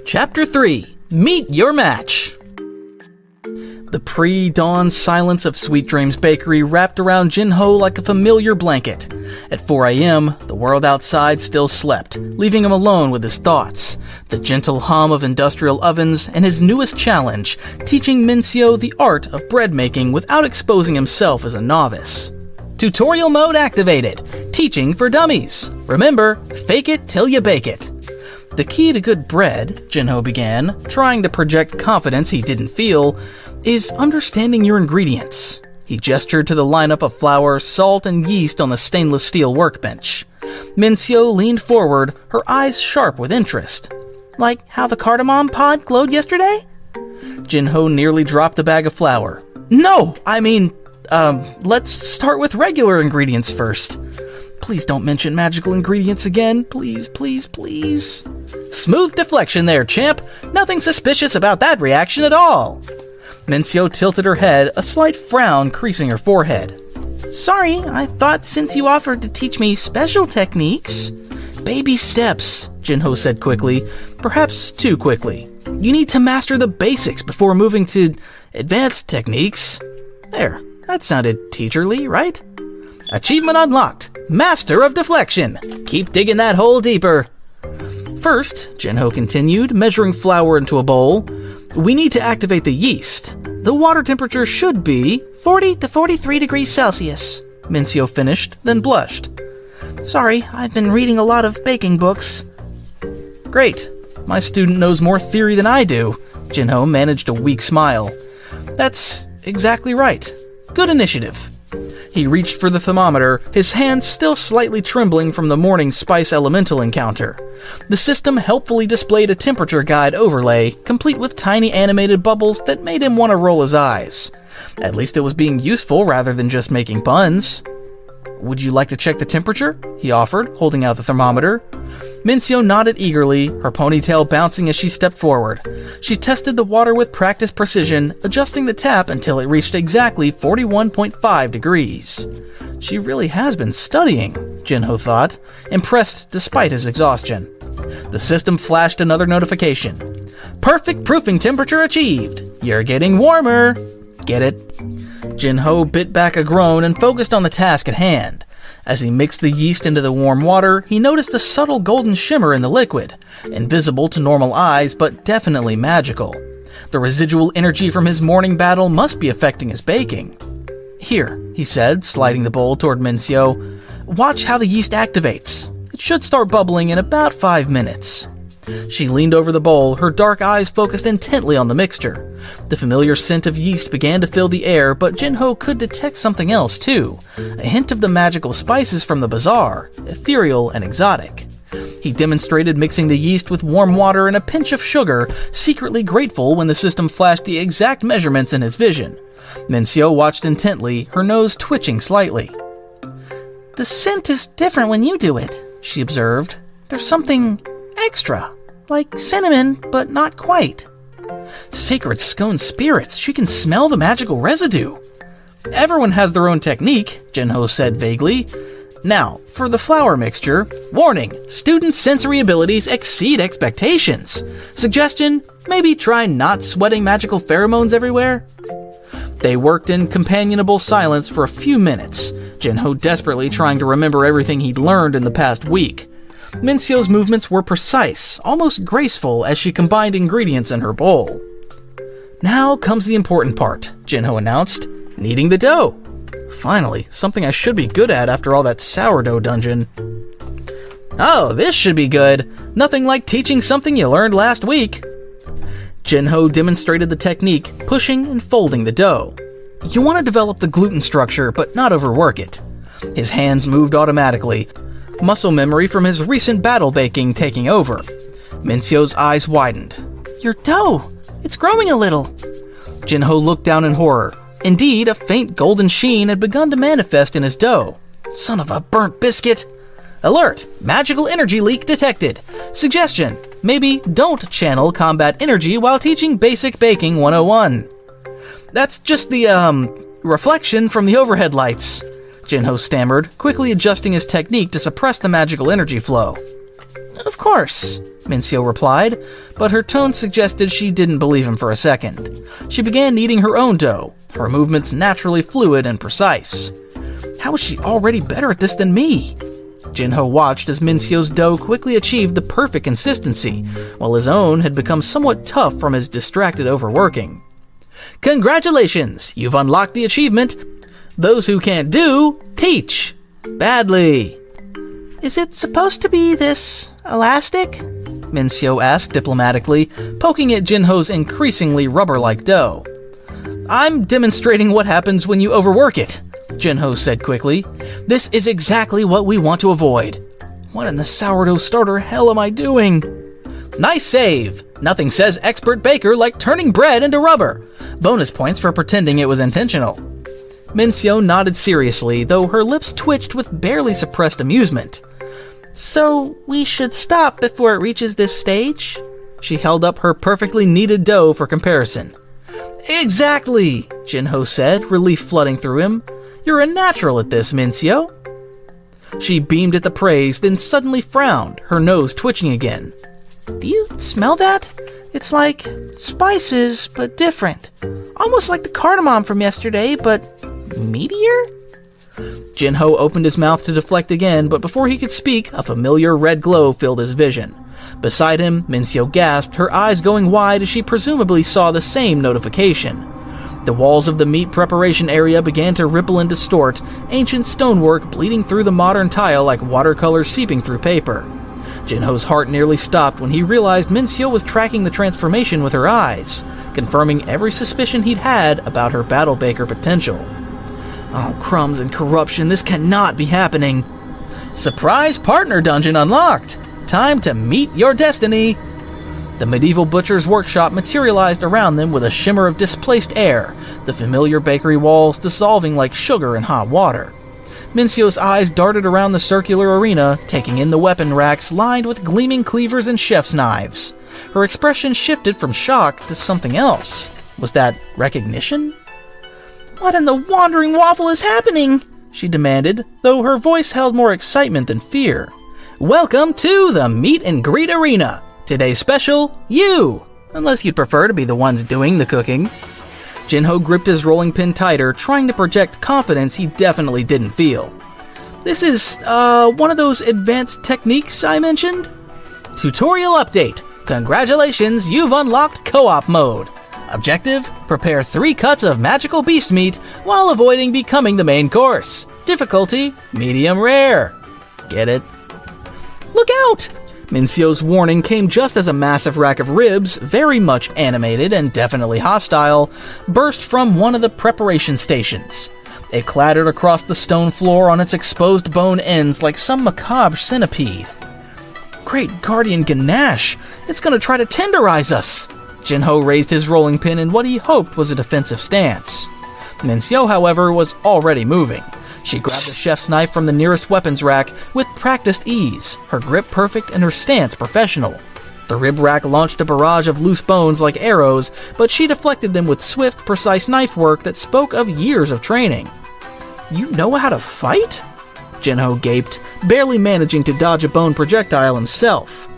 Chapter 3. Meet Your Match. The pre-dawn silence of Sweet Dreams Bakery wrapped around Jinho like a familiar blanket. At 4 a.m., the world outside still slept, leaving him alone with his thoughts. The gentle hum of industrial ovens and his newest challenge, teaching Mincio the art of bread making without exposing himself as a novice. Tutorial mode activated. Teaching for dummies. Remember, fake it till you bake it. The key to good bread, Jinho began, trying to project confidence he didn't feel, is understanding your ingredients. He gestured to the lineup of flour, salt, and yeast on the stainless steel workbench. Mincio leaned forward, her eyes sharp with interest. Like how the cardamom pod glowed yesterday? Jinho nearly dropped the bag of flour. No, let's start with regular ingredients first. Please don't mention magical ingredients again. Please, please, please. Smooth deflection there, champ. Nothing suspicious about that reaction at all. Mincio tilted her head, a slight frown creasing her forehead. Sorry, I thought since you offered to teach me special techniques. Baby steps, Jinho said quickly, perhaps too quickly. You need to master the basics before moving to advanced techniques. There, that sounded teacherly, right? Achievement unlocked. Master of deflection. Keep digging that hole deeper. First, Jinho continued, measuring flour into a bowl, we need to activate the yeast. The water temperature should be 40 to 43 degrees Celsius. Mincio finished, then blushed. Sorry, I've been reading a lot of baking books. Great. My student knows more theory than I do. Jinho managed a weak smile. That's exactly right. Good initiative. He reached for the thermometer, his hands still slightly trembling from the morning spice elemental encounter. The system helpfully displayed a temperature guide overlay, complete with tiny animated bubbles that made him want to roll his eyes. At least it was being useful rather than just making puns. Would you like to check the temperature? He offered, holding out the thermometer. Mincio nodded eagerly, her ponytail bouncing as she stepped forward. She tested the water with practiced precision, adjusting the tap until it reached exactly 41.5 degrees. She really has been studying, Jinho thought, impressed despite his exhaustion. The system flashed another notification. Perfect proofing temperature achieved. You're getting warmer. Get it? Jinho bit back a groan and focused on the task at hand. As he mixed the yeast into the warm water, he noticed a subtle golden shimmer in the liquid, invisible to normal eyes but definitely magical. The residual energy from his morning battle must be affecting his baking. Here, he said, sliding the bowl toward Mincio. Watch how the yeast activates. It should start bubbling in about 5 minutes. She leaned over the bowl, her dark eyes focused intently on the mixture. The familiar scent of yeast began to fill the air, but Jinho could detect something else too. A hint of the magical spices from the bazaar, ethereal and exotic. He demonstrated mixing the yeast with warm water and a pinch of sugar, secretly grateful when the system flashed the exact measurements in his vision. Mincio watched intently, her nose twitching slightly. The scent is different when you do it, she observed. There's something extra, like cinnamon, but not quite. Sacred scone spirits, she can smell the magical residue. Everyone has their own technique, Jinho said vaguely. Now, for the flour mixture, warning, students' sensory abilities exceed expectations. Suggestion, maybe try not sweating magical pheromones everywhere. They worked in companionable silence for a few minutes, Jinho desperately trying to remember everything he'd learned in the past week. Mincio's movements were precise, almost graceful as she combined ingredients in her bowl. Now comes the important part, Jinho announced, kneading the dough. Finally, something I should be good at after all that sourdough dungeon. Oh, this should be good. Nothing like teaching something you learned last week. Jinho demonstrated the technique, pushing and folding the dough. You want to develop the gluten structure, but not overwork it. His hands moved automatically, muscle memory from his recent battle baking taking over. Mincio's eyes widened. Your dough! It's growing a little! Jinho looked down in horror. Indeed, a faint golden sheen had begun to manifest in his dough. Son of a burnt biscuit! Alert! Magical energy leak detected. Suggestion, maybe don't channel combat energy while teaching Basic Baking 101. That's just the, reflection from the overhead lights. Jinho stammered, quickly adjusting his technique to suppress the magical energy flow. Of course. Mincio replied, but her tone suggested she didn't believe him for a second. She began kneading her own dough, her movements naturally fluid and precise. How is she already better at this than me? Jinho watched as Mincio's dough quickly achieved the perfect consistency, while his own had become somewhat tough from his distracted overworking. Congratulations! You've unlocked the achievement. Those who can't do, teach. Badly. Is it supposed to be this elastic? Mincio asked diplomatically, poking at Jinho's increasingly rubber-like dough. I'm demonstrating what happens when you overwork it, Jinho said quickly. This is exactly what we want to avoid. What in the sourdough starter hell am I doing? Nice save! Nothing says expert baker like turning bread into rubber. Bonus points for pretending it was intentional. Mincio nodded seriously, though her lips twitched with barely suppressed amusement. So, we should stop before it reaches this stage? She held up her perfectly kneaded dough for comparison. Exactly, Jinho said, relief flooding through him. You're a natural at this, Mincio. She beamed at the praise, then suddenly frowned, her nose twitching again. Do you smell that? It's like spices, but different. Almost like the cardamom from yesterday, but meatier? Jinho opened his mouth to deflect again, but before he could speak, a familiar red glow filled his vision. Beside him, Mincio gasped, her eyes going wide as she presumably saw the same notification. The walls of the meat preparation area began to ripple and distort, ancient stonework bleeding through the modern tile like watercolor seeping through paper. Jinho's heart nearly stopped when he realized Mincio was tracking the transformation with her eyes, confirming every suspicion he'd had about her battle baker potential. Oh, crumbs and corruption, this cannot be happening. Surprise partner dungeon unlocked! Time to meet your destiny! The medieval butcher's workshop materialized around them with a shimmer of displaced air, the familiar bakery walls dissolving like sugar in hot water. Mincio's eyes darted around the circular arena, taking in the weapon racks lined with gleaming cleavers and chef's knives. Her expression shifted from shock to something else. Was that recognition? What in the wandering waffle is happening? She demanded, though her voice held more excitement than fear. Welcome to the Meet and Greet Arena! Today's special, you! Unless you'd prefer to be the ones doing the cooking. Jinho gripped his rolling pin tighter, trying to project confidence he definitely didn't feel. This is, one of those advanced techniques I mentioned? Tutorial update! Congratulations, you've unlocked co-op mode! Objective, prepare 3 cuts of magical beast meat while avoiding becoming the main course. Difficulty, medium rare. Get it? Look out! Mincio's warning came just as a massive rack of ribs, very much animated and definitely hostile, burst from one of the preparation stations. It clattered across the stone floor on its exposed bone ends like some macabre centipede. Great guardian Ganesh! It's gonna try to tenderize us! Jinho raised his rolling pin in what he hoped was a defensive stance. Mincio, however, was already moving. She grabbed a chef's knife from the nearest weapons rack with practiced ease, her grip perfect and her stance professional. The rib rack launched a barrage of loose bones like arrows, but she deflected them with swift, precise knife work that spoke of years of training. You know how to fight? Jinho gaped, barely managing to dodge a bone projectile himself.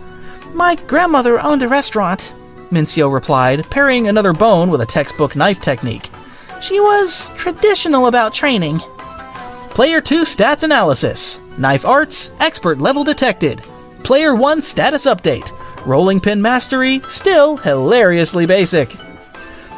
My grandmother owned a restaurant, Mincio replied, parrying another bone with a textbook knife technique. She was traditional about training. Player 2 stats analysis. Knife arts, expert level detected. Player 1 status update. Rolling pin mastery, still hilariously basic.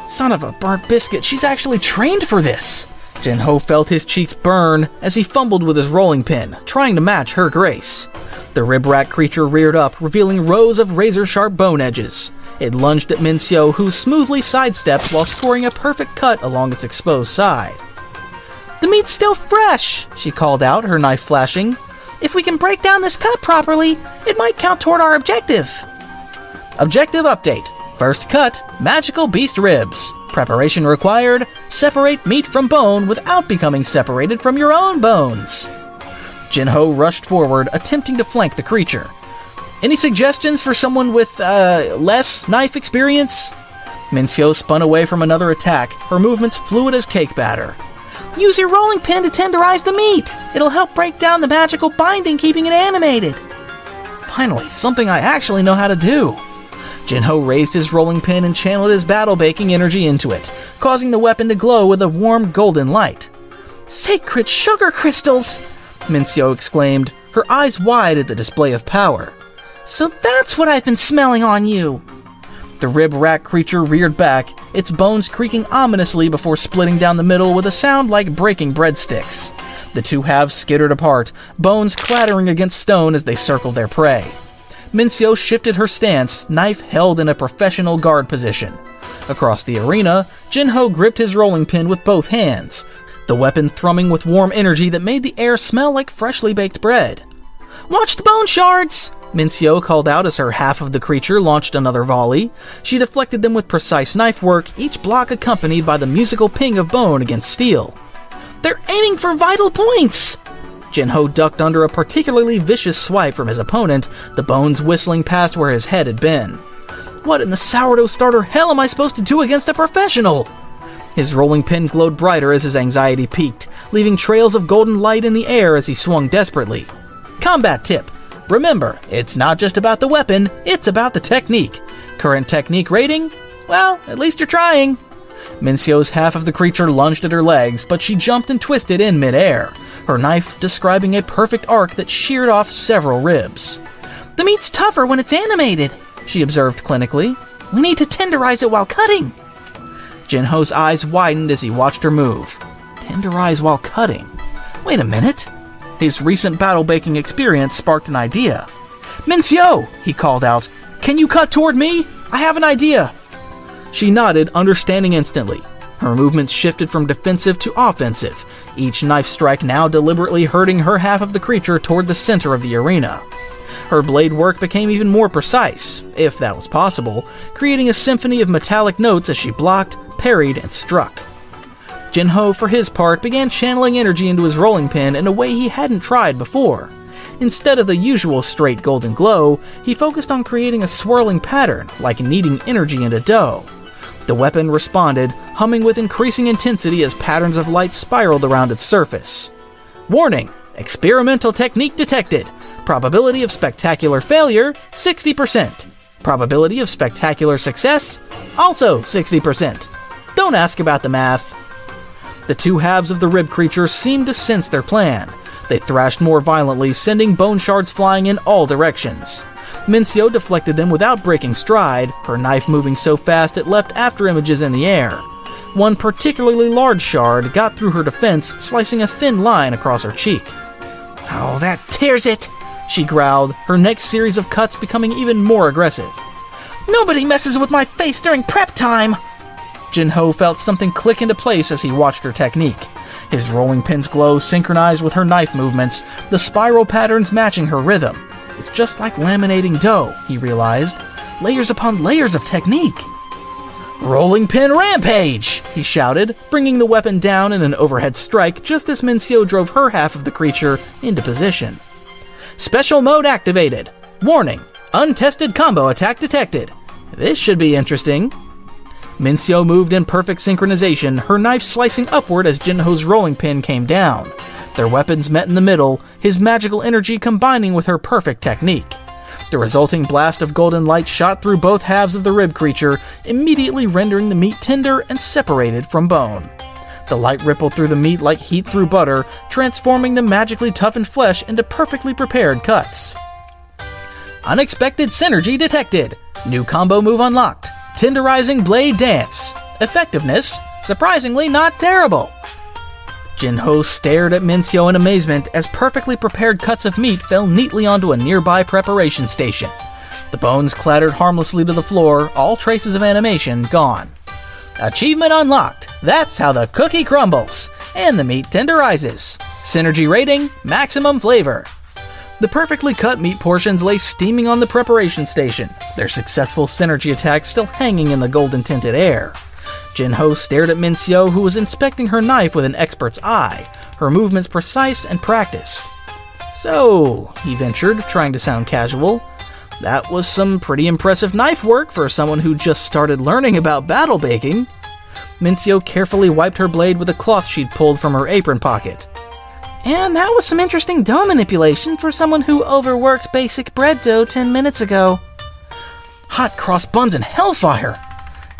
Son of a burnt biscuit, she's actually trained for this. Jinho felt his cheeks burn as he fumbled with his rolling pin, trying to match her grace. The rib rack creature reared up, revealing rows of razor-sharp bone edges. It lunged at Mincio, who smoothly sidestepped while scoring a perfect cut along its exposed side. The meat's still fresh, she called out, her knife flashing. If we can break down this cut properly, it might count toward our objective. Objective update. First cut, magical beast ribs. Preparation required, separate meat from bone without becoming separated from your own bones. Jinho rushed forward, attempting to flank the creature. Any suggestions for someone with, less knife experience? Mincio spun away from another attack, her movements fluid as cake batter. Use your rolling pin to tenderize the meat. It'll help break down the magical binding, keeping it animated. Finally, something I actually know how to do. Jinho raised his rolling pin and channeled his battle-baking energy into it, causing the weapon to glow with a warm golden light. "Sacred sugar crystals!" Mincio exclaimed, her eyes wide at the display of power. "So that's what I've been smelling on you!" The rib rat creature reared back, its bones creaking ominously before splitting down the middle with a sound like breaking breadsticks. The two halves skittered apart, bones clattering against stone as they circled their prey. Mincio shifted her stance, knife held in a professional guard position. Across the arena, Jinho gripped his rolling pin with both hands, the weapon thrumming with warm energy that made the air smell like freshly baked bread. "Watch the bone shards!" Mincio called out as her half of the creature launched another volley. She deflected them with precise knife work, each block accompanied by the musical ping of bone against steel. "They're aiming for vital points!" Jinho ducked under a particularly vicious swipe from his opponent, the bones whistling past where his head had been. "What in the sourdough starter hell am I supposed to do against a professional?" His rolling pin glowed brighter as his anxiety peaked, leaving trails of golden light in the air as he swung desperately. Combat tip. Remember, it's not just about the weapon, it's about the technique. Current technique rating? Well, at least you're trying. Mincio's half of the creature lunged at her legs, but she jumped and twisted in midair, her knife describing a perfect arc that sheared off several ribs. "The meat's tougher when it's animated," she observed clinically. "We need to tenderize it while cutting." Jinho's eyes widened as he watched her move. Tenderize while cutting? Wait a minute. His recent battle-baking experience sparked an idea. "Mincio!" he called out. "Can you cut toward me? I have an idea!" She nodded, understanding instantly. Her movements shifted from defensive to offensive, each knife strike now deliberately hurting her half of the creature toward the center of the arena. Her blade work became even more precise, if that was possible, creating a symphony of metallic notes as she blocked, parried, and struck. Jinho, for his part, began channeling energy into his rolling pin in a way he hadn't tried before. Instead of the usual straight golden glow, he focused on creating a swirling pattern, like kneading energy into dough. The weapon responded, humming with increasing intensity as patterns of light spiraled around its surface. Warning! Experimental technique detected. Probability of spectacular failure, 60%. Probability of spectacular success, also 60%. Don't ask about the math. The two halves of the rib creature seemed to sense their plan. They thrashed more violently, sending bone shards flying in all directions. Mincio deflected them without breaking stride, her knife moving so fast it left after images in the air. One particularly large shard got through her defense, slicing a thin line across her cheek. "Oh, that tears it!" she growled, her next series of cuts becoming even more aggressive. "Nobody messes with my face during prep time!" Jinho felt something click into place as he watched her technique. His rolling pin's glow synchronized with her knife movements, the spiral patterns matching her rhythm. It's just like laminating dough, he realized. Layers upon layers of technique. "Rolling pin rampage!" he shouted, bringing the weapon down in an overhead strike just as Mincio drove her half of the creature into position. "Special mode activated. Warning, untested combo attack detected. This should be interesting." Mincio moved in perfect synchronization, her knife slicing upward as Jinho's rolling pin came down. Their weapons met in the middle, his magical energy combining with her perfect technique. The resulting blast of golden light shot through both halves of the rib creature, immediately rendering the meat tender and separated from bone. The light rippled through the meat like heat through butter, transforming the magically toughened flesh into perfectly prepared cuts. Unexpected synergy detected. New combo move unlocked. Tenderizing blade dance. Effectiveness, surprisingly not terrible. Jinho stared at Mincio in amazement as perfectly prepared cuts of meat fell neatly onto a nearby preparation station. The bones clattered harmlessly to the floor, all traces of animation gone. Achievement unlocked. That's how the cookie crumbles. And the meat tenderizes. Synergy rating, maximum flavor. The perfectly cut meat portions lay steaming on the preparation station, their successful synergy attack still hanging in the golden-tinted air. Jinho stared at Mincio, who was inspecting her knife with an expert's eye, her movements precise and practiced. "So," he ventured, trying to sound casual, "that was some pretty impressive knife work for someone who just started learning about battle baking." Mincio carefully wiped her blade with a cloth she'd pulled from her apron pocket. And that was some interesting dough manipulation for someone who overworked basic bread dough 10 minutes ago. Hot cross buns and hellfire!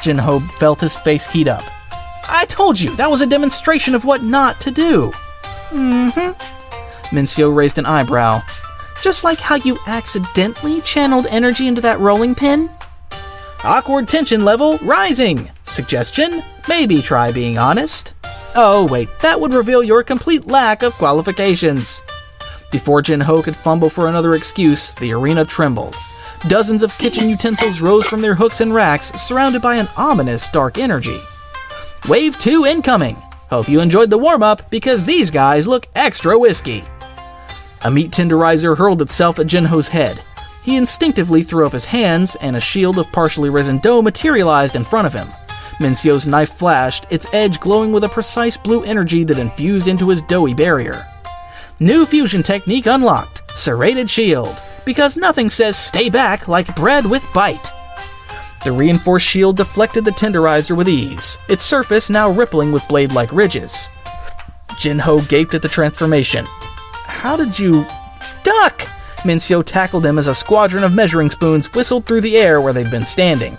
Jinho felt his face heat up. I told you, that was a demonstration of what not to do. Mincio raised an eyebrow. Just like how you accidentally channeled energy into that rolling pin? Awkward tension level rising. Suggestion? Maybe try being honest. Oh wait, that would reveal your complete lack of qualifications. Before Jinho could fumble for another excuse, the arena trembled. Dozens of kitchen utensils rose from their hooks and racks, surrounded by an ominous dark energy. Wave 2 incoming! Hope you enjoyed the warm-up, because these guys look extra whiskey. A meat tenderizer hurled itself at Jinho's head. He instinctively threw up his hands, and a shield of partially risen dough materialized in front of him. Mincio's knife flashed, its edge glowing with a precise blue energy that infused into his doughy barrier. New fusion technique unlocked, serrated shield, because nothing says stay back like bread with bite. The reinforced shield deflected the tenderizer with ease, its surface now rippling with blade-like ridges. Jinho gaped at the transformation. How did you... Duck! Mincio tackled him as a squadron of measuring spoons whistled through the air where they'd been standing.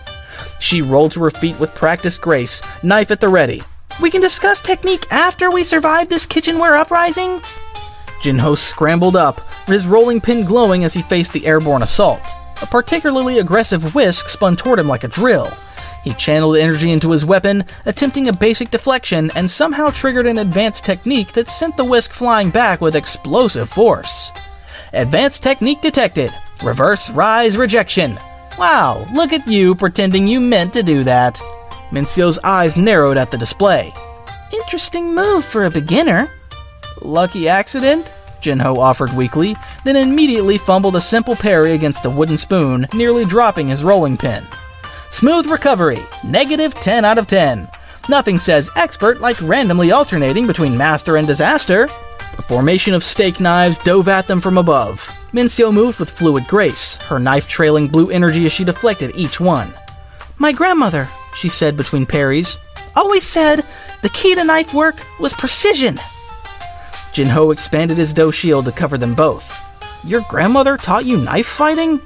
She rolled to her feet with practiced grace, knife at the ready. We can discuss technique after we survive this kitchenware uprising? Jinho scrambled up, his rolling pin glowing as he faced the airborne assault. A particularly aggressive whisk spun toward him like a drill. He channeled energy into his weapon, attempting a basic deflection, and somehow triggered an advanced technique that sent the whisk flying back with explosive force. Advanced technique detected. Reverse rise rejection. Wow, look at you pretending you meant to do that. Mincio's eyes narrowed at the display. Interesting move for a beginner. Lucky accident? Jinho offered weakly, then immediately fumbled a simple parry against a wooden spoon, nearly dropping his rolling pin. Smooth recovery, negative 10 out of 10. Nothing says expert like randomly alternating between master and disaster. A formation of steak knives dove at them from above. Mincio moved with fluid grace, her knife trailing blue energy as she deflected each one. My grandmother, she said between parries, always said the key to knife work was precision. Jinho expanded his dough shield to cover them both. Your grandmother taught you knife fighting?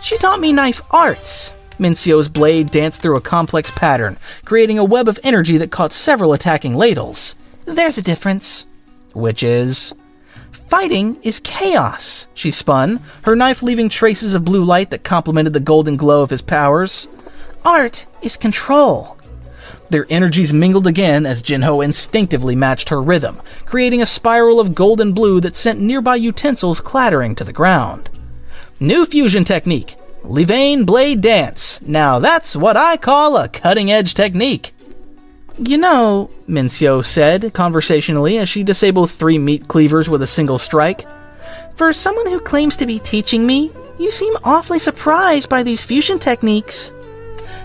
She taught me knife arts. Mincio's blade danced through a complex pattern, creating a web of energy that caught several attacking ladles. There's a difference. Which is? Fighting is chaos, she spun, her knife leaving traces of blue light that complemented the golden glow of his powers. Art is control. Their energies mingled again as Jinho instinctively matched her rhythm, creating a spiral of golden blue that sent nearby utensils clattering to the ground. New fusion technique. Levain Blade Dance. Now that's what I call a cutting-edge technique. You know, Mincio said conversationally as she disabled 3 meat cleavers with a single strike, for someone who claims to be teaching me, you seem awfully surprised by these fusion techniques.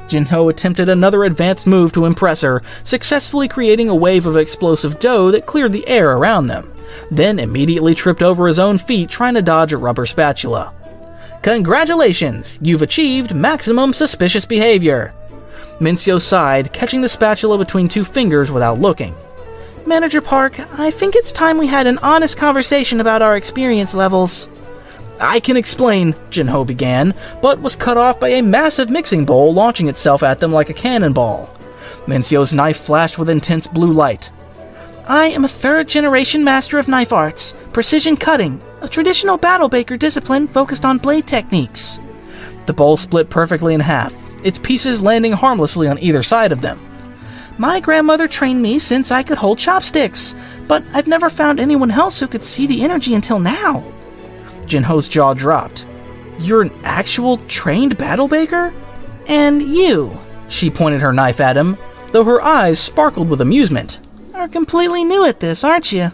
Jinho attempted another advanced move to impress her, successfully creating a wave of explosive dough that cleared the air around them, then immediately tripped over his own feet trying to dodge a rubber spatula. Congratulations! You've achieved maximum suspicious behavior. Mincio sighed, catching the spatula between 2 fingers without looking. Manager Park, I think it's time we had an honest conversation about our experience levels. I can explain, Jinho began, but was cut off by a massive mixing bowl launching itself at them like a cannonball. Mincio's knife flashed with intense blue light. I am a 3rd-generation master of knife arts, precision cutting, a traditional battle baker discipline focused on blade techniques. The bowl split perfectly in half, its pieces landing harmlessly on either side of them. My grandmother trained me since I could hold chopsticks, but I've never found anyone else who could see the energy until now. Jinho's jaw dropped. You're an actual trained battle baker? And you, she pointed her knife at him, though her eyes sparkled with amusement, are completely new at this, aren't you?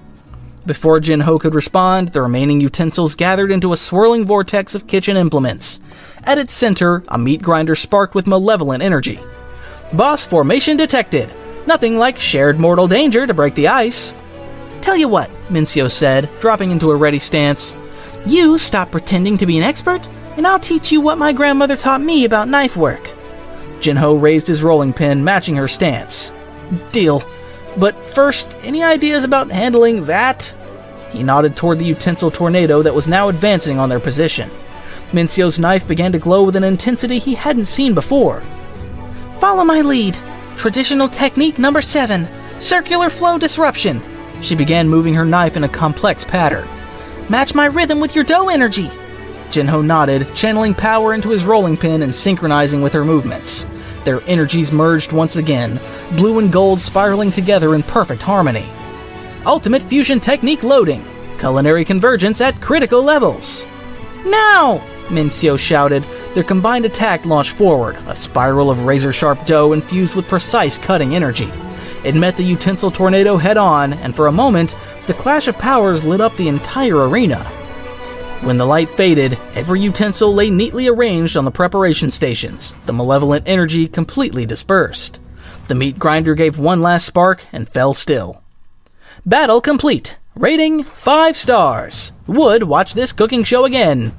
Before Jinho could respond, the remaining utensils gathered into a swirling vortex of kitchen implements. At its center, a meat grinder sparked with malevolent energy. Boss formation detected. Nothing like shared mortal danger to break the ice. Tell you what, Mincio said, dropping into a ready stance. You stop pretending to be an expert, and I'll teach you what my grandmother taught me about knife work. Jinho raised his rolling pin, matching her stance. Deal. But first, any ideas about handling that? He nodded toward the utensil tornado that was now advancing on their position. Minseo's knife began to glow with an intensity he hadn't seen before. "Follow my lead. Traditional technique number 7, circular flow disruption." She began moving her knife in a complex pattern. "Match my rhythm with your dough energy." Jinho nodded, channeling power into his rolling pin and synchronizing with her movements. Their energies merged once again, blue and gold spiraling together in perfect harmony. Ultimate fusion technique loading. Culinary convergence at critical levels. "Now!" Minseo shouted. Their combined attack launched forward, a spiral of razor-sharp dough infused with precise cutting energy. It met the utensil tornado head-on, and for a moment, the clash of powers lit up the entire arena. When the light faded, every utensil lay neatly arranged on the preparation stations, the malevolent energy completely dispersed. The meat grinder gave one last spark and fell still. Battle complete. Rating 5 stars. Would watch this cooking show again.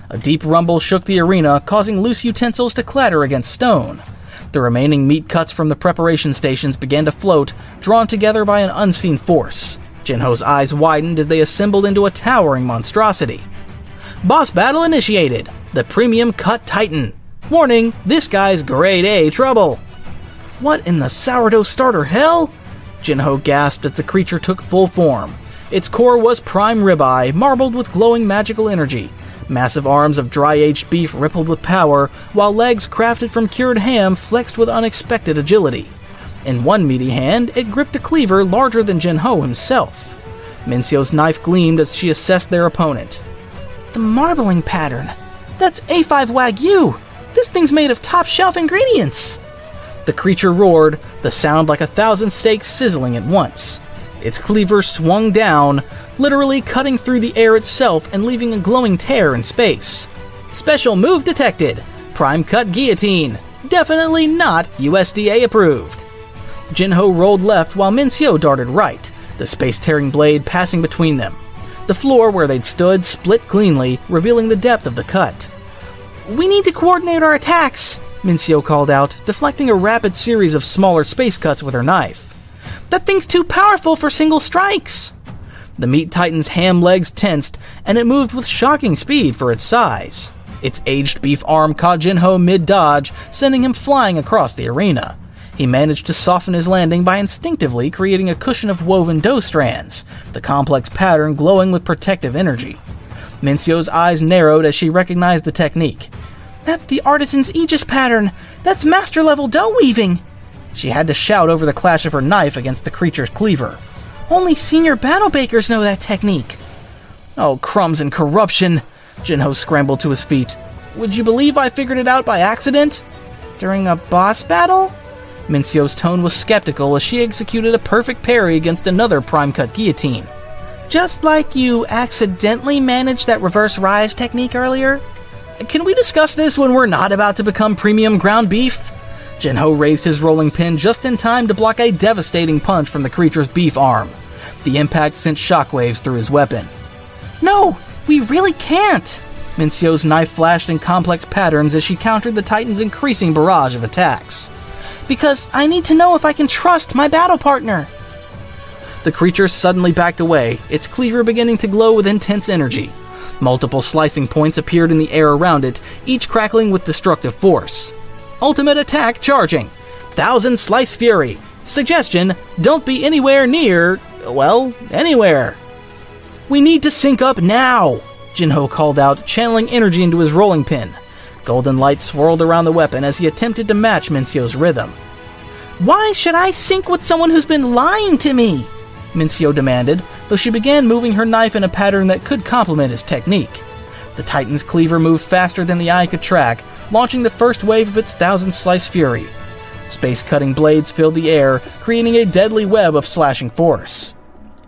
A deep rumble shook the arena, causing loose utensils to clatter against stone. The remaining meat cuts from the preparation stations began to float, drawn together by an unseen force. Jinho's eyes widened as they assembled into a towering monstrosity. Boss battle initiated. The Premium Cut Titan. Warning, this guy's grade A trouble. What in the sourdough starter hell? Jinho gasped as the creature took full form. Its core was prime ribeye, marbled with glowing magical energy. Massive arms of dry-aged beef rippled with power, while legs crafted from cured ham flexed with unexpected agility. In one meaty hand, it gripped a cleaver larger than Jinho himself. Minseo's knife gleamed as she assessed their opponent. The marbling pattern. That's A5 Wagyu! This thing's made of top-shelf ingredients! The creature roared, the sound like 1,000 steaks sizzling at once. Its cleaver swung down, literally cutting through the air itself and leaving a glowing tear in space. Special move detected! Prime cut guillotine! Definitely not USDA approved! Jinho rolled left while Minseo darted right, the space-tearing blade passing between them. The floor where they'd stood split cleanly, revealing the depth of the cut. "We need to coordinate our attacks," Minseo called out, deflecting a rapid series of smaller space cuts with her knife. "That thing's too powerful for single strikes!" The meat titan's ham legs tensed, and it moved with shocking speed for its size. Its aged beef arm caught Jinho mid-dodge, sending him flying across the arena. He managed to soften his landing by instinctively creating a cushion of woven dough strands, the complex pattern glowing with protective energy. Minseo's eyes narrowed as she recognized the technique. "That's the artisan's Aegis pattern! That's master-level dough weaving!" She had to shout over the clash of her knife against the creature's cleaver. "Only senior battle bakers know that technique!" "Oh, crumbs and corruption!" Jinho scrambled to his feet. "Would you believe I figured it out by accident?" "During a boss battle?" Minseo's tone was skeptical as she executed a perfect parry against another prime-cut guillotine. "Just like you accidentally managed that reverse rise technique earlier?" "Can we discuss this when we're not about to become premium ground beef?" Jinho raised his rolling pin just in time to block a devastating punch from the creature's beef arm. The impact sent shockwaves through his weapon. "No, we really can't!" Minseo's knife flashed in complex patterns as she countered the Titan's increasing barrage of attacks. "Because I need to know if I can trust my battle partner." The creature suddenly backed away, its cleaver beginning to glow with intense energy. Multiple slicing points appeared in the air around it, each crackling with destructive force. Ultimate attack charging. 1,000 Slice Fury. Suggestion, don't be anywhere near, well, anywhere. "We need to sync up now," Jinho called out, channeling energy into his rolling pin. Golden light swirled around the weapon as he attempted to match Minseo's rhythm. "Why should I sync with someone who's been lying to me?" Minseo demanded, though she began moving her knife in a pattern that could complement his technique. The Titan's cleaver moved faster than the eye could track, launching the first wave of its 1,000 Slice Fury. Space-cutting blades filled the air, creating a deadly web of slashing force.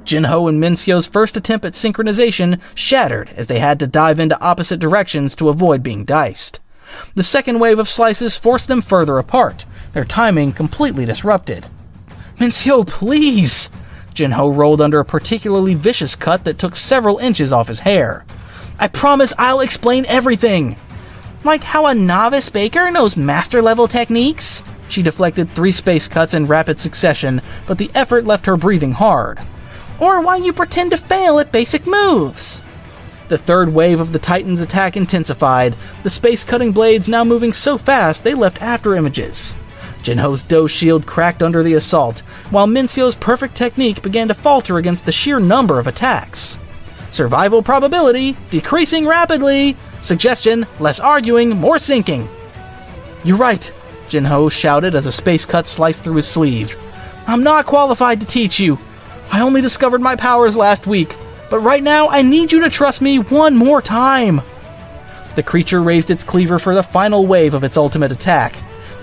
Jinho and Minseo's first attempt at synchronization shattered as they had to dive into opposite directions to avoid being diced. The second wave of slices forced them further apart, their timing completely disrupted. "Minseo, please!" Jinho rolled under a particularly vicious cut that took several inches off his hair. "I promise I'll explain everything!" "Like how a novice baker knows master-level techniques?" She deflected 3 space cuts in rapid succession, but the effort left her breathing hard. or why you pretend to fail at basic moves. The third wave of the Titan's attack intensified, the space-cutting blades now moving so fast they left after images. Jinho's Do shield cracked under the assault, while Minseo's perfect technique began to falter against the sheer number of attacks. Survival probability decreasing rapidly. Suggestion, less arguing, more sinking. You're right, Jinho shouted as a space cut sliced through his sleeve. I'm not qualified to teach you. I only discovered my powers last week, but right now I need you to trust me one more time. The creature raised its cleaver for the final wave of its ultimate attack.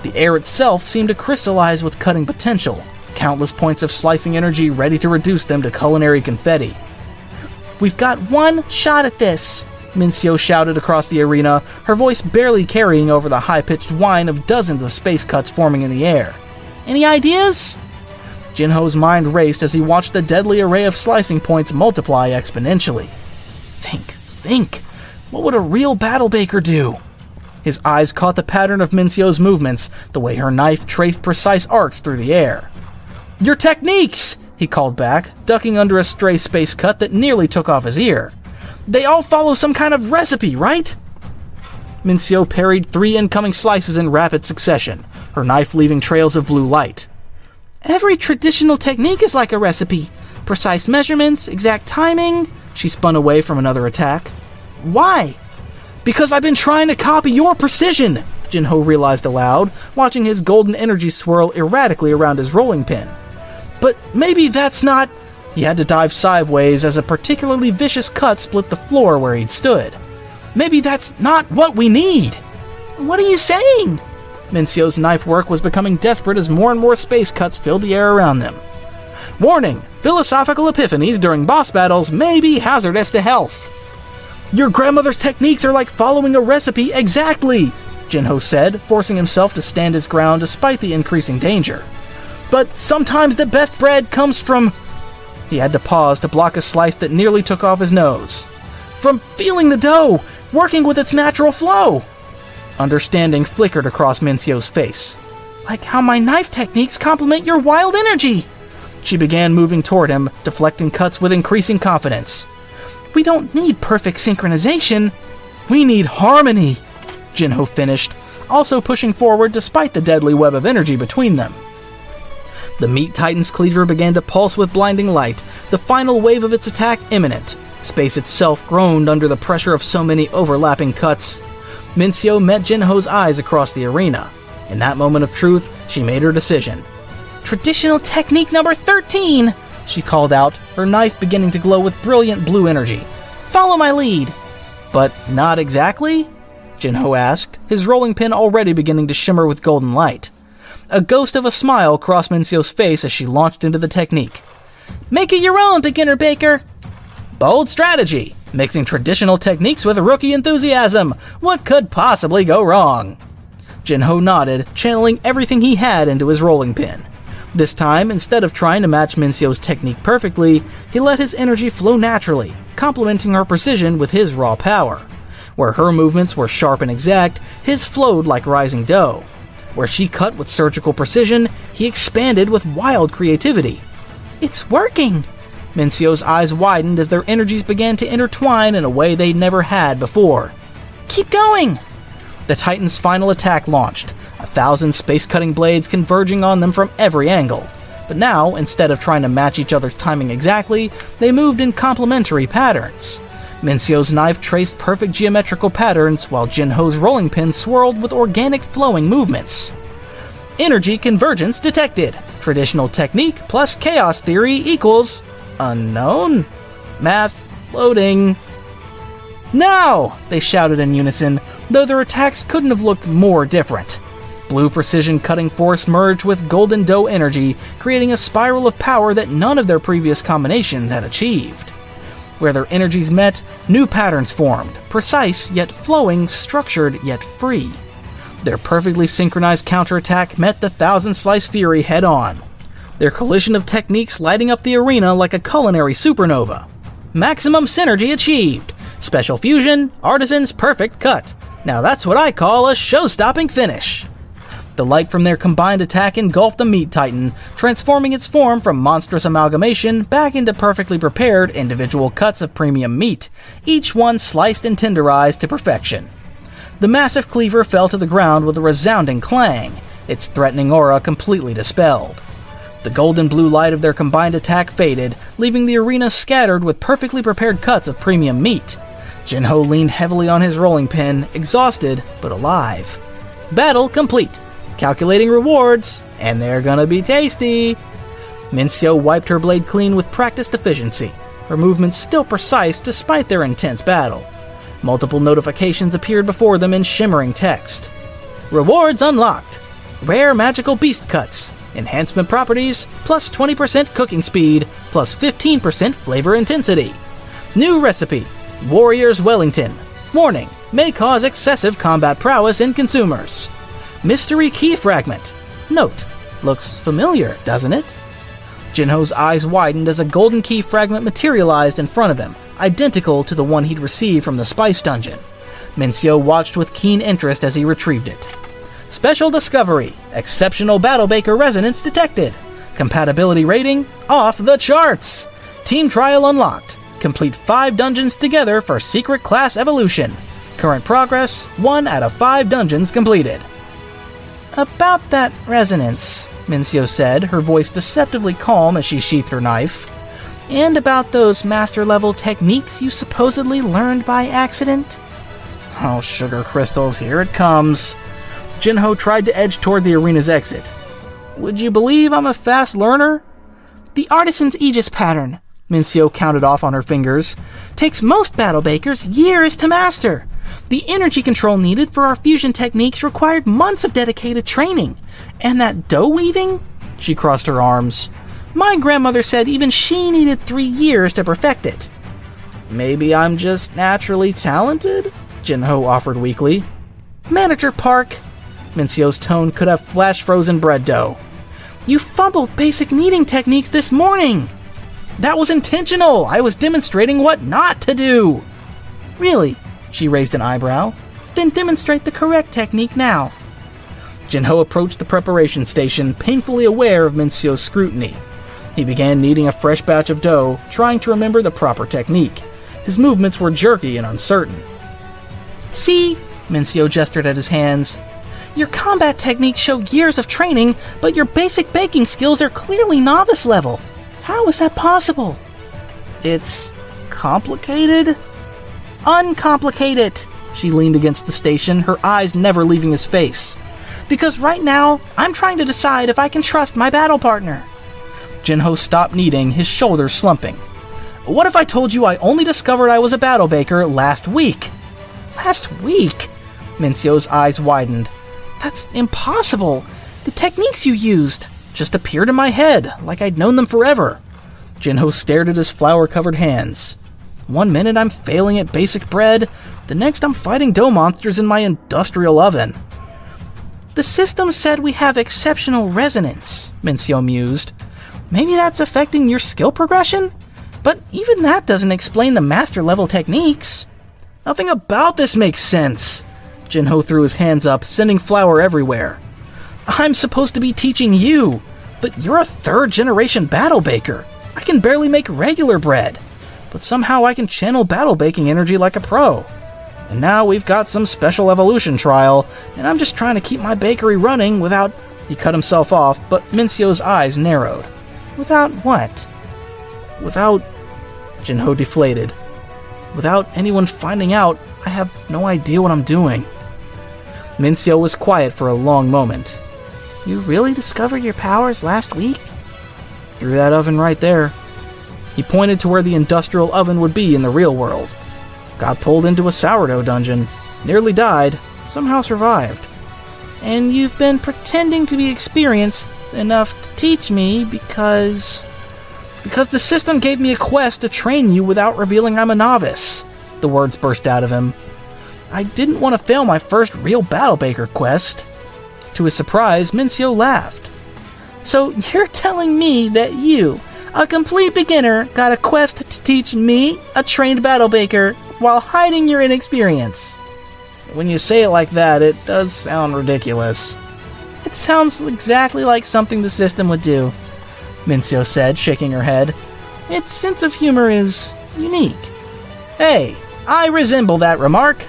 The air itself seemed to crystallize with cutting potential, countless points of slicing energy ready to reduce them to culinary confetti. We've got one shot at this, Minseo shouted across the arena, her voice barely carrying over the high-pitched whine of dozens of space cuts forming in the air. Any ideas? Jinho's mind raced as he watched the deadly array of slicing points multiply exponentially. Think. What would a real battle baker do? His eyes caught the pattern of Minseo's movements, the way her knife traced precise arcs through the air. Your techniques! He called back, ducking under a stray space cut that nearly took off his ear. They all follow some kind of recipe, right? Minseo parried 3 incoming slices in rapid succession, her knife leaving trails of blue light. Every traditional technique is like a recipe. Precise measurements, exact timing. She spun away from another attack. Why? Because I've been trying to copy your precision, Jinho realized aloud, watching his golden energy swirl erratically around his rolling pin. But maybe that's not... He had to dive sideways as a particularly vicious cut split the floor where he'd stood. Maybe that's not what we need. What are you saying? Minseo's knife work was becoming desperate as more and more space cuts filled the air around them. Warning! Philosophical epiphanies during boss battles may be hazardous to health. Your grandmother's techniques are like following a recipe exactly, Jinho said, forcing himself to stand his ground despite the increasing danger. But sometimes the best bread comes from... He had to pause to block a slice that nearly took off his nose. From feeling the dough, working with its natural flow. Understanding flickered across Minseo's face. Like how my knife techniques complement your wild energy. She began moving toward him, deflecting cuts with increasing confidence. We don't need perfect synchronization. We need harmony, Jinho finished, also pushing forward despite the deadly web of energy between them. The Meat Titan's cleaver began to pulse with blinding light, the final wave of its attack imminent. Space itself groaned under the pressure of so many overlapping cuts. Minseo met Jinho's eyes across the arena. In that moment of truth, she made her decision. Traditional technique number 13, she called out, her knife beginning to glow with brilliant blue energy. Follow my lead. But not exactly? Jinho asked, his rolling pin already beginning to shimmer with golden light. A ghost of a smile crossed Minseo's face as she launched into the technique. Make it your own, beginner baker! Bold strategy, mixing traditional techniques with rookie enthusiasm. What could possibly go wrong? Jinho nodded, channeling everything he had into his rolling pin. This time, instead of trying to match Minseo's technique perfectly, he let his energy flow naturally, complementing her precision with his raw power. Where her movements were sharp and exact, his flowed like rising dough. Where she cut with surgical precision, he expanded with wild creativity. It's working! Minseo's eyes widened as their energies began to intertwine in a way they'd never had before. Keep going! The Titan's final attack launched, 1,000 space-cutting blades converging on them from every angle. But now, instead of trying to match each other's timing exactly, they moved in complementary patterns. Minseo's knife traced perfect geometrical patterns, while Jinho's rolling pin swirled with organic flowing movements. Energy convergence detected. Traditional technique plus chaos theory equals... unknown? Math loading. Now! They shouted in unison, though their attacks couldn't have looked more different. Blue precision cutting force merged with golden dough energy, creating a spiral of power that none of their previous combinations had achieved. Where their energies met, new patterns formed, precise yet flowing, structured yet free. Their perfectly synchronized counterattack met the thousand-slice fury head-on. Their collision of techniques lighting up the arena like a culinary supernova. Maximum synergy achieved. Special fusion, artisan's perfect cut. Now that's what I call a show-stopping finish. The light from their combined attack engulfed the meat titan, transforming its form from monstrous amalgamation back into perfectly prepared individual cuts of premium meat, each one sliced and tenderized to perfection. The massive cleaver fell to the ground with a resounding clang, its threatening aura completely dispelled. The golden blue light of their combined attack faded, leaving the arena scattered with perfectly prepared cuts of premium meat. Jinho leaned heavily on his rolling pin, exhausted but alive. Battle complete. Calculating rewards, and they're gonna be tasty. Minseo wiped her blade clean with practiced efficiency, her movements still precise despite their intense battle. Multiple notifications appeared before them in shimmering text. Rewards unlocked. Rare magical beast cuts. Enhancement properties, plus 20% cooking speed, plus 15% flavor intensity. New recipe. Warrior's Wellington. Warning, may cause excessive combat prowess in consumers. Mystery key fragment. Note, looks familiar, doesn't it? Jinho's eyes widened as a golden key fragment materialized in front of him, identical to the one he'd received from the Spice Dungeon. Minseo watched with keen interest as he retrieved it. Special discovery. Exceptional Battle Baker resonance detected. Compatibility rating off the charts. Team trial unlocked. Complete 5 dungeons together for secret class evolution. Current progress, 1 out of 5 dungeons completed. About that resonance, Minseo said, her voice deceptively calm as she sheathed her knife. And about those master-level techniques you supposedly learned by accident? Oh, sugar crystals, here it comes. Jinho tried to edge toward the arena's exit. Would you believe I'm a fast learner? The Artisan's Aegis pattern, Minseo counted off on her fingers, takes most Battle Bakers years to master. The energy control needed for our fusion techniques required months of dedicated training. And that dough weaving? She crossed her arms. My grandmother said even she needed 3 years to perfect it. Maybe I'm just naturally talented? Jinho offered weakly. Manager Park. Minseo's tone could have flash-frozen bread dough. You fumbled basic kneading techniques this morning. That was intentional. I was demonstrating what not to do. Really? She raised an eyebrow. Then demonstrate the correct technique now. Jinho approached the preparation station, painfully aware of Minseo's scrutiny. He began kneading a fresh batch of dough, trying to remember the proper technique. His movements were jerky and uncertain. See? Minseo gestured at his hands. Your combat techniques show years of training, but your basic baking skills are clearly novice level. How is that possible? It's complicated? Uncomplicate! She leaned against the station, her eyes never leaving his face. Because right now, I'm trying to decide if I can trust my battle partner. Jinho stopped kneading, his shoulders slumping. What if I told you I only discovered I was a battle baker last week? Last week? Minseo's eyes widened. That's impossible. The techniques you used just appeared in my head, like I'd known them forever. Jinho stared at his flour-covered hands. One minute I'm failing at basic bread, the next I'm fighting dough monsters in my industrial oven. The system said we have exceptional resonance, Minseo mused. Maybe that's affecting your skill progression? But even that doesn't explain the master-level techniques. Nothing about this makes sense. Jinho threw his hands up, sending flour everywhere. I'm supposed to be teaching you, but you're a 3rd-generation battle baker. I can barely make regular bread, but somehow I can channel battle baking energy like a pro. And now we've got some special evolution trial, and I'm just trying to keep my bakery running without... He cut himself off, but Minseo's eyes narrowed. Without what? Without... Jinho deflated. Without anyone finding out, I have no idea what I'm doing. Minseo was quiet for a long moment. You really discovered your powers last week? Through that oven right there. He pointed to where the industrial oven would be in the real world. Got pulled into a sourdough dungeon. Nearly died. Somehow survived. And you've been pretending to be experienced enough to teach me because the system gave me a quest to train you without revealing I'm a novice. The words burst out of him. I didn't want to fail my first real Battle Baker quest. To his surprise, Minseo laughed. So you're telling me that you, a complete beginner, got a quest to teach me, a trained Battle Baker, while hiding your inexperience? When you say it like that, it does sound ridiculous. It sounds exactly like something the system would do, Mincio said, shaking her head. Its sense of humor is unique. Hey, I resemble that remark.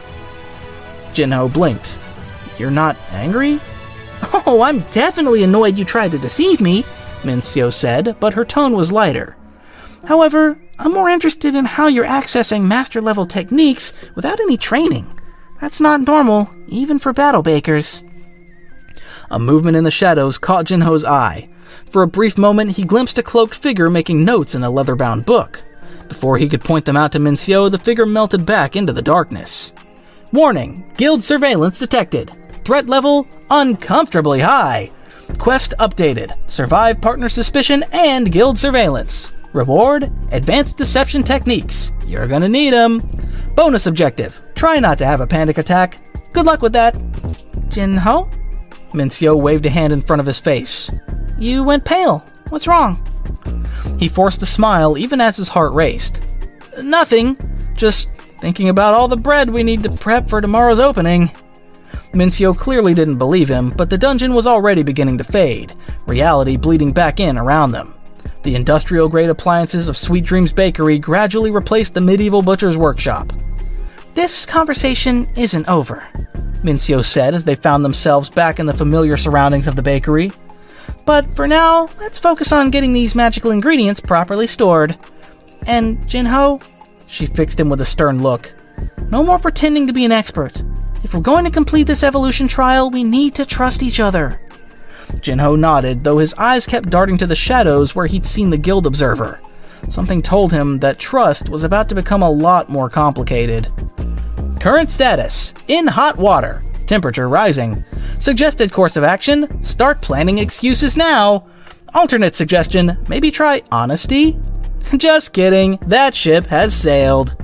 Jinho blinked. You're not angry? Oh, I'm definitely annoyed you tried to deceive me, Mincio said, but her tone was lighter. However, I'm more interested in how you're accessing master-level techniques without any training. That's not normal, even for battle bakers. A movement in the shadows caught Jinho's eye. For a brief moment, he glimpsed a cloaked figure making notes in a leather-bound book. Before he could point them out to Mincio, the figure melted back into the darkness. Warning! Guild surveillance detected. Threat level uncomfortably high. Quest updated. Survive partner suspicion and guild surveillance. Reward: advanced deception techniques. You're gonna need them. Bonus objective: try not to have a panic attack. Good luck with that. Jinho? Mincio waved a hand in front of his face. You went pale. What's wrong? He forced a smile even as his heart raced. Nothing. Just thinking about all the bread we need to prep for tomorrow's opening. Mincio clearly didn't believe him, but the dungeon was already beginning to fade, reality bleeding back in around them. The industrial-grade appliances of Sweet Dreams Bakery gradually replaced the medieval butcher's workshop. This conversation isn't over, Mincio said as they found themselves back in the familiar surroundings of the bakery. But for now, let's focus on getting these magical ingredients properly stored. And Jinho, she fixed him with a stern look, no more pretending to be an expert. If we're going to complete this evolution trial, we need to trust each other. Jinho nodded, though his eyes kept darting to the shadows where he'd seen the guild observer. Something told him that trust was about to become a lot more complicated. Current status: in hot water. Temperature rising. Suggested course of action: start planning excuses now. Alternate suggestion: maybe try honesty? Just kidding, that ship has sailed.